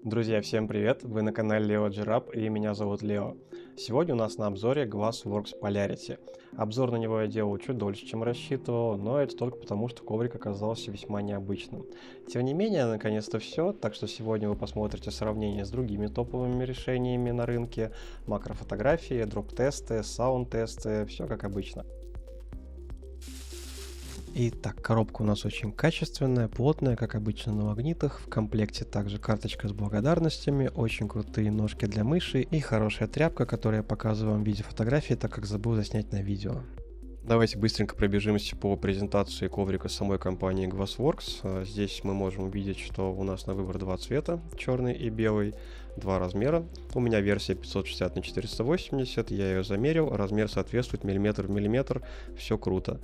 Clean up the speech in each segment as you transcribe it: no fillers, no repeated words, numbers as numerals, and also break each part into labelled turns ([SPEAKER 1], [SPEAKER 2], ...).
[SPEAKER 1] Друзья, всем привет! Вы на канале Leo Girap и меня зовут Лео. Сегодня у нас на обзоре Glassworks Polarity. Обзор на него я делал чуть дольше, чем рассчитывал, но это только потому, что коврик оказался весьма необычным. Тем не менее, наконец-то все, так что сегодня вы посмотрите сравнение с другими топовыми решениями на рынке, макрофотографии, дроп-тесты, саунд-тесты, все как обычно. Итак, коробка у нас очень качественная, плотная, как обычно на магнитах. В комплекте также карточка с благодарностями, очень крутые ножки для мыши и хорошая тряпка, которую я показываю вам в виде фотографии, так как забыл заснять на видео. Давайте быстренько пробежимся по презентации коврика самой компании Glassworks. Здесь мы можем увидеть, что у нас на выбор два цвета, черный и белый, два размера. У меня версия 560 на 480, я ее замерил, размер соответствует миллиметр в миллиметр, все круто.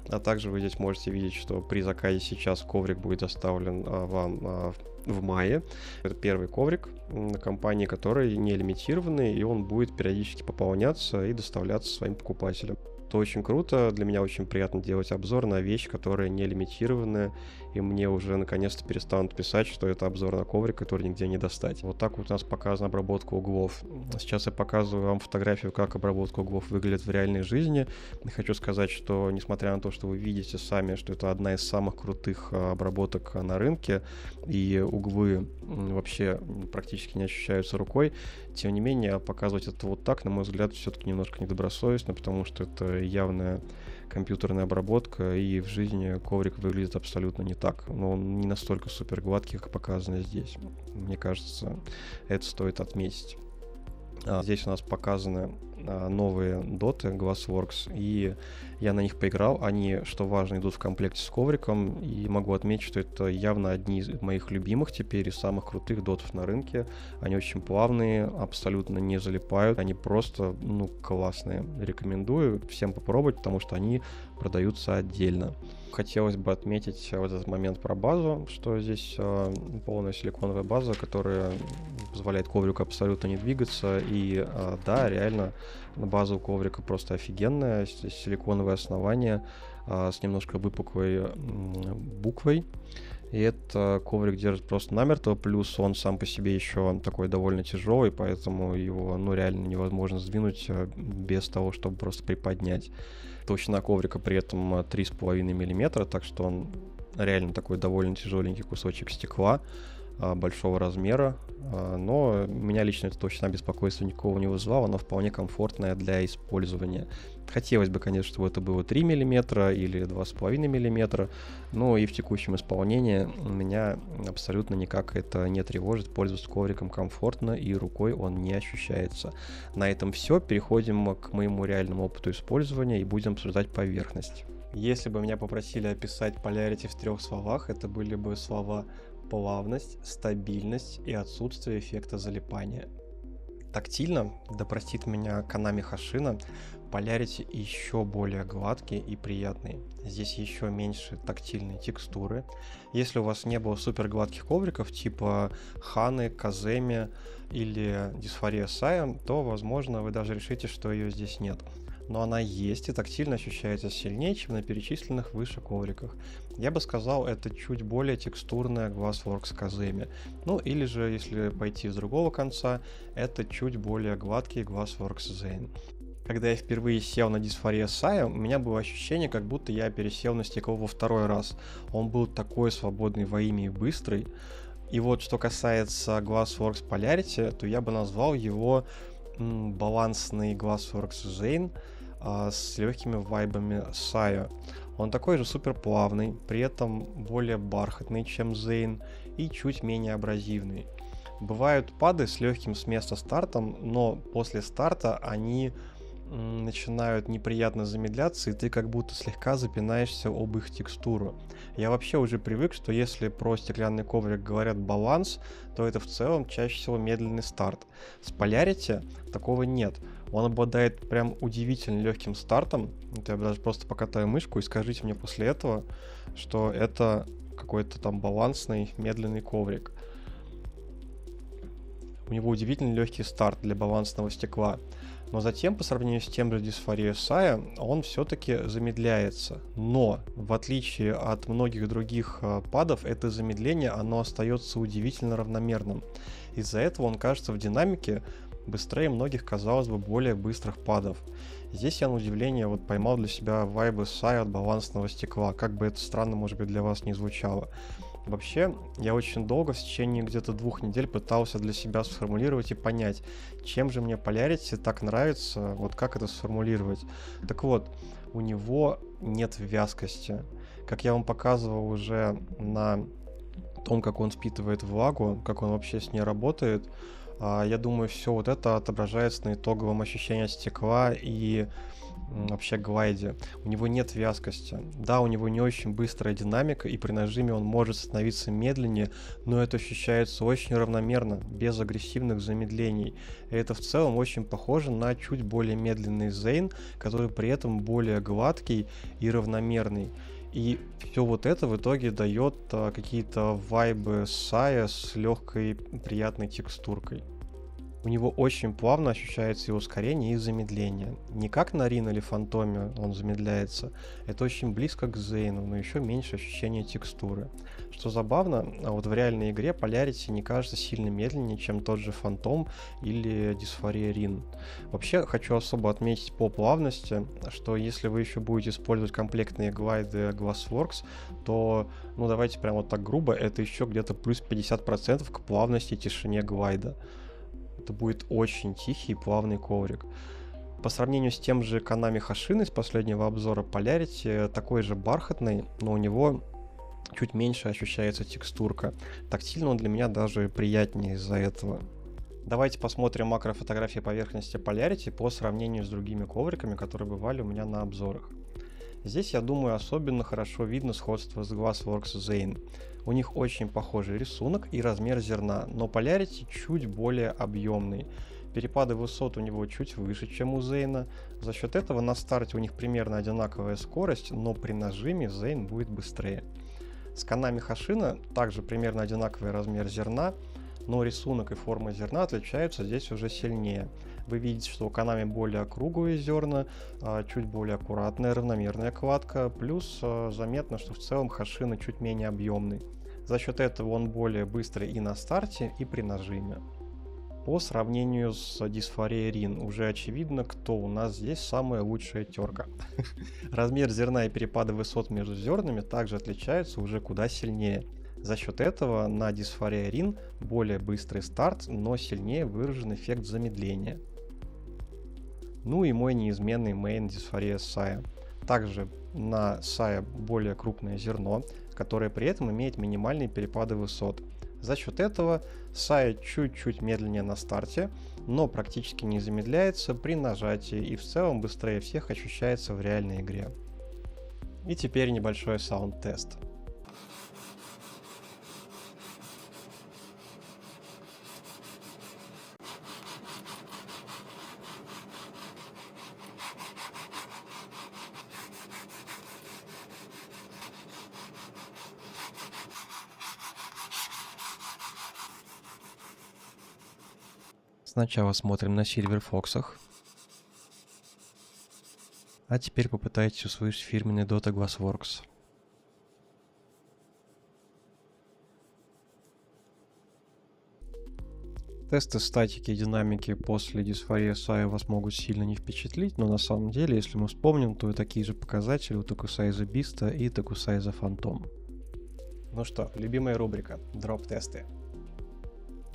[SPEAKER 1] А также вы здесь можете видеть, что при заказе сейчас коврик будет доставлен вам в мае. Это первый коврик на компании, который не лимитированный, и он будет периодически пополняться и доставляться своим покупателям. Это очень круто, для меня очень приятно делать обзор на вещь, которая не лимитированная, и мне уже наконец-то перестанут писать, что это обзор на коврик, который нигде не достать. Вот так вот у нас показана обработка углов. Сейчас я показываю вам фотографию, как обработка углов выглядит в реальной жизни. И хочу сказать, что несмотря на то, что вы видите сами, что это одна из самых крутых обработок на рынке, и углы вообще практически не ощущаются рукой, тем не менее, показывать это вот так, на мой взгляд, все-таки немножко недобросовестно, потому что это явная компьютерная обработка, и в жизни коврик выглядит абсолютно не так. Но он не настолько супер гладкий, как показано здесь. Мне кажется, это стоит отметить. Здесь у нас показаны новые доты Glassworks, и я на них поиграл. Они, что важно, идут в комплекте с ковриком, и могу отметить, что это явно одни из моих любимых теперь и самых крутых дотов на рынке. Они очень плавные, абсолютно не залипают, они просто, классные. Рекомендую всем попробовать, потому что они продаются отдельно. Хотелось бы отметить в этот момент про базу, что здесь полная силиконовая база, которая позволяет коврику абсолютно не двигаться. И да, реально база у коврика просто офигенная. Здесь силиконовое основание с немножко выпуклой буквой. И это коврик держит просто намертво, плюс он сам по себе еще такой довольно тяжелый, поэтому его реально невозможно сдвинуть без того, чтобы просто приподнять. Толщина коврика при этом 3,5 мм, так что он реально такой довольно тяжеленький кусочек стекла большого размера, но меня лично эта толщина беспокойства никакого не вызывала, она вполне комфортная для использования. Хотелось бы, конечно, чтобы это было 3 мм или 2,5 мм, но и в текущем исполнении меня абсолютно никак это не тревожит, пользоваться ковриком комфортно и рукой он не ощущается. На этом все, переходим к моему реальному опыту использования и будем обсуждать поверхность. Если бы меня попросили описать Polarity в 3 словах, это были бы слова плавность, стабильность и отсутствие эффекта залипания. Тактильно, да простит меня Konami Hoshino, Polarity еще более гладкий и приятный. Здесь еще меньше тактильной текстуры. Если у вас не было супер гладких ковриков типа Hаны, Kazemi или Dysphoria Sai, то, возможно, вы даже решите, что ее здесь нет. Но она есть и тактильно ощущается сильнее, чем на перечисленных выше ковриках. Я бы сказал, это чуть более текстурная Glassworks Kazemi. Или же, если пойти с другого конца, это чуть более гладкий Glassworks Zane. Когда я впервые сел на Dysphoria Sai, у меня было ощущение, как будто я пересел на стекло во второй раз. Он был такой свободный во имя и быстрый. И вот что касается Glassworks Polarity, то я бы назвал его балансный Glassworks Zane с легкими вайбами Sai. Он такой же супер плавный, при этом более бархатный, чем Zane, и чуть менее абразивный. Бывают пады с легким с места стартом, но после старта они начинают неприятно замедляться, и ты как будто слегка запинаешься об их текстуру. Я вообще уже привык, что если про стеклянный коврик говорят баланс, то это в целом чаще всего медленный старт. С Polarity такого нет. Он обладает прям удивительно легким стартом. Я даже просто покатаю мышку и скажите мне после этого, что это какой-то там балансный медленный коврик. У него удивительно легкий старт для балансного стекла. Но затем, по сравнению с тем же Dysphoria Saya, он все-таки замедляется. Но, в отличие от многих других падов, это замедление, оно остается удивительно равномерным. Из-за этого он кажется в динамике быстрее многих, казалось бы, более быстрых падов. Здесь я на удивление вот поймал для себя вайбы Saya от балансного стекла, как бы это странно, может быть, для вас не звучало. Вообще, я очень долго, в течение где-то 2 недель пытался для себя сформулировать и понять, чем же мне Polarity так нравится, вот как это сформулировать. Так вот, у него нет вязкости. Как я вам показывал уже на том, как он впитывает влагу, как он вообще с ней работает, я думаю, все вот это отображается на итоговом ощущении стекла и вообще глайде. У него нет вязкости. Да, у него не очень быстрая динамика, и при нажиме он может становиться медленнее, но это ощущается очень равномерно, без агрессивных замедлений. И это в целом очень похоже на чуть более медленный Zane, который при этом более гладкий и равномерный. И все вот это в итоге дает какие-то вайбы Saya с легкой приятной текстуркой. У него очень плавно ощущается и ускорение, и замедление. Не как на Рин или Фантоме он замедляется, это очень близко к Зейну, но еще меньше ощущения текстуры. Что забавно, вот в реальной игре Polarity не кажется сильно медленнее, чем тот же Фантом или Dysphoria Рин. Вообще хочу особо отметить по плавности, что если вы еще будете использовать комплектные глайды Glassworks, то, ну давайте прям вот так грубо, это еще где-то плюс 50% к плавности и тишине глайда. Это будет очень тихий и плавный коврик. По сравнению с тем же Konami Hoshino из последнего обзора, Polarity такой же бархатный, но у него чуть меньше ощущается текстурка. Тактильно он для меня даже приятнее из-за этого. Давайте посмотрим макрофотографии поверхности Polarity по сравнению с другими ковриками, которые бывали у меня на обзорах. Здесь, я думаю, особенно хорошо видно сходство с Glassworks Zane. У них очень похожий рисунок и размер зерна, но Polarity чуть более объемный. Перепады высот у него чуть выше, чем у Zane. За счет этого на старте у них примерно одинаковая скорость, но при нажиме Zane будет быстрее. С Konami Hoshino также примерно одинаковый размер зерна, но рисунок и форма зерна отличаются здесь уже сильнее. Вы видите, что у Konami более округлые зерна, чуть более аккуратная, равномерная кладка, плюс заметно, что в целом Hoshino чуть менее объемный. За счет этого он более быстрый и на старте, и при нажиме. По сравнению с Dysphoria Рин уже очевидно, кто у нас здесь самая лучшая терка. Размер зерна и перепады высот между зернами также отличаются уже куда сильнее. За счет этого на Dysphoria Рин более быстрый старт, но сильнее выражен эффект замедления. Ну и мой неизменный мейн Dysphoria Saya. Также на Saya более крупное зерно, которое при этом имеет минимальные перепады высот. За счет этого Saya чуть-чуть медленнее на старте, но практически не замедляется при нажатии и в целом быстрее всех ощущается в реальной игре. И теперь небольшой саунд-тест. Сначала смотрим на Silver Fox, а теперь попытайтесь услышать фирменный Dota Glassworks. Тесты статики и динамики после Dysphoria Saya вас могут сильно не впечатлить, но на самом деле, если мы вспомним, то и такие же показатели у Tokusai The Beast и Tokusai The Phantom. Ну что, любимая рубрика дроп-тесты.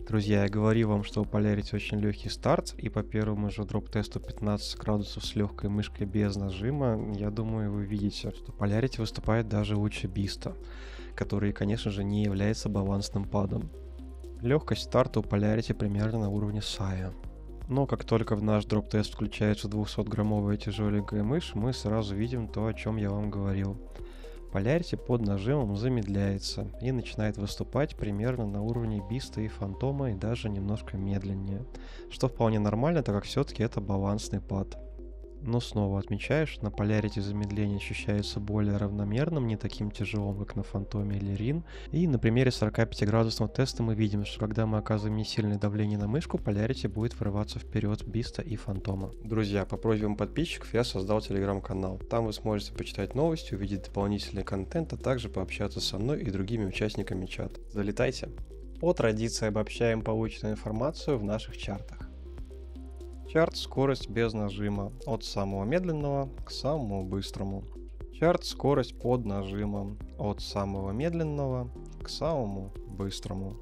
[SPEAKER 1] Друзья, я говорил вам, что у Polarity очень легкий старт, и по первому же дроп-тесту 15 градусов с легкой мышкой без нажима, я думаю, вы видите, что Polarity выступает даже лучше Beast, который, конечно же, не является балансным падом. Легкость старта у Polarity примерно на уровне Saya. Но как только в наш дроп-тест включается 200-граммовая тяжеленькая мышь, мы сразу видим то, о чем я вам говорил. Polarity под нажимом замедляется и начинает выступать примерно на уровне Биста и Фантома и даже немножко медленнее, что вполне нормально, так как все-таки это балансный пад. но снова отмечаешь, на Polarity замедление ощущается более равномерным, не таким тяжелым, как на Фантоме или Рин. И на примере 45-градусного теста мы видим, что когда мы оказываем несильное давление на мышку, Polarity будет врываться вперед Биста и Фантома. Друзья, по просьбам подписчиков я создал телеграм-канал. Там вы сможете почитать новости, увидеть дополнительный контент, а также пообщаться со мной и другими участниками чата. Залетайте! По традиции обобщаем полученную информацию в наших чартах. Чарт «Скорость без нажима» от самого медленного к самому быстрому. Чарт «Скорость под нажимом» от самого медленного к самому быстрому.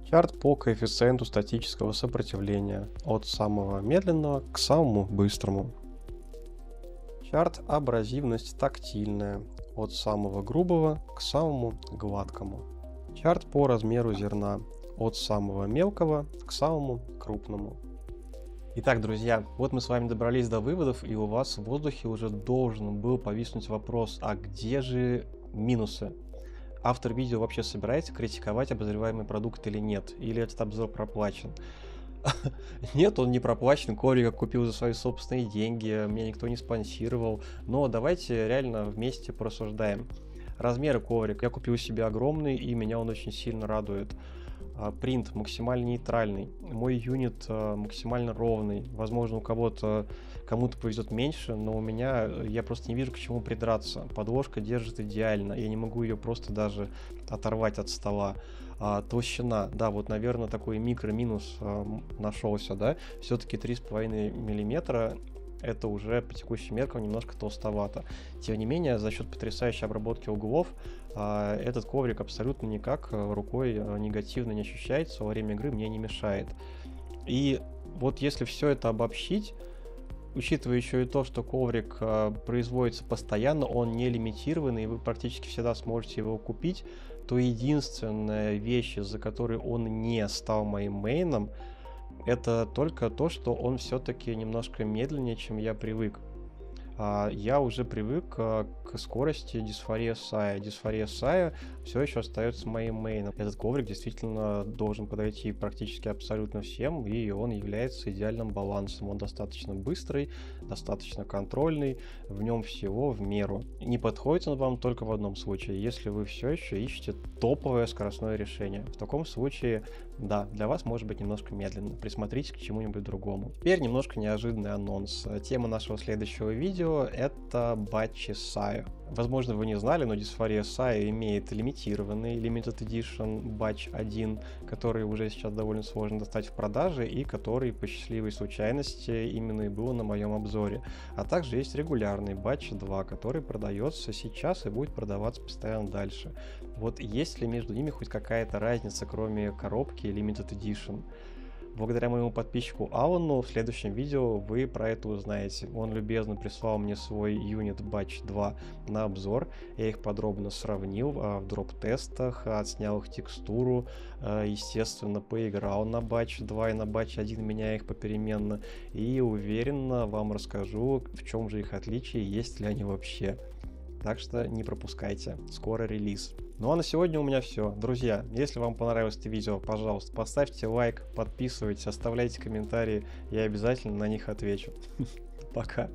[SPEAKER 1] Чарт по коэффициенту статического сопротивления от самого медленного к самому быстрому. Чарт «Абразивность тактильная» от самого грубого к самому гладкому. Чарт по размеру зерна от самого мелкого к самому крупному. Итак, друзья, вот мы с вами добрались до выводов, и у вас в воздухе уже должен был повиснуть вопрос, а где же минусы? Автор видео вообще собирается критиковать обозреваемый продукт или нет? Или этот обзор проплачен? Нет, он не проплачен, коврик я купил за свои собственные деньги, меня никто не спонсировал, но давайте реально вместе порассуждаем. Размеры коврика. Я купил себе огромный, и меня он очень сильно радует. Принт максимально нейтральный, мой юнит максимально ровный. Возможно, кому-то повезет меньше, но у меня я просто не вижу, к чему придраться. Подложка держит идеально, я не могу ее просто даже оторвать от стола. Толщина, да, вот, наверное, такой микро-минус нашелся, да, все-таки 3,5 миллиметра. Это уже по текущим меркам немножко толстовато. Тем не менее, за счет потрясающей обработки углов, этот коврик абсолютно никак рукой негативно не ощущается, во время игры мне не мешает. И вот если все это обобщить, учитывая еще и то, что коврик производится постоянно, он не лимитированный, и вы практически всегда сможете его купить, то единственная вещь, из-за которой он не стал моим мейном, это только то, что он все-таки немножко медленнее, чем я привык. Я уже привык к скорости Дисфория Сая. Дисфория Сая все еще остается моим мейном. Этот коврик действительно должен подойти практически абсолютно всем, и он является идеальным балансом. Он достаточно быстрый, достаточно контрольный, в нем всего в меру. Не подходит он вам только в одном случае, если вы все еще ищете топовое скоростное решение. В таком случае, да, для вас может быть немножко медленно. Присмотритесь к чему-нибудь другому. Теперь немножко неожиданный анонс. Тема нашего следующего видео — это батчи Сая. Возможно, вы не знали, но Дисфория Сая имеет лимитированный Limited Edition батч 1, который уже сейчас довольно сложно достать в продаже и который по счастливой случайности именно и был на моем обзоре. А также есть регулярный батч 2, который продается сейчас и будет продаваться постоянно дальше. Вот есть ли между ними хоть какая-то разница, кроме коробки и Limited Edition? Благодаря моему подписчику Алану в следующем видео вы про это узнаете. Он любезно прислал мне свой юнит Batch 2 на обзор. Я их подробно сравнил в дроп-тестах, отснял их текстуру, естественно, поиграл на Batch 2 и на Batch 1, меняя их попеременно. И уверенно вам расскажу, в чем же их отличие, есть ли они вообще. Так что не пропускайте, скоро релиз. Ну а на сегодня у меня все. Друзья, если вам понравилось это видео, пожалуйста, поставьте лайк, подписывайтесь, оставляйте комментарии, я обязательно на них отвечу. Пока.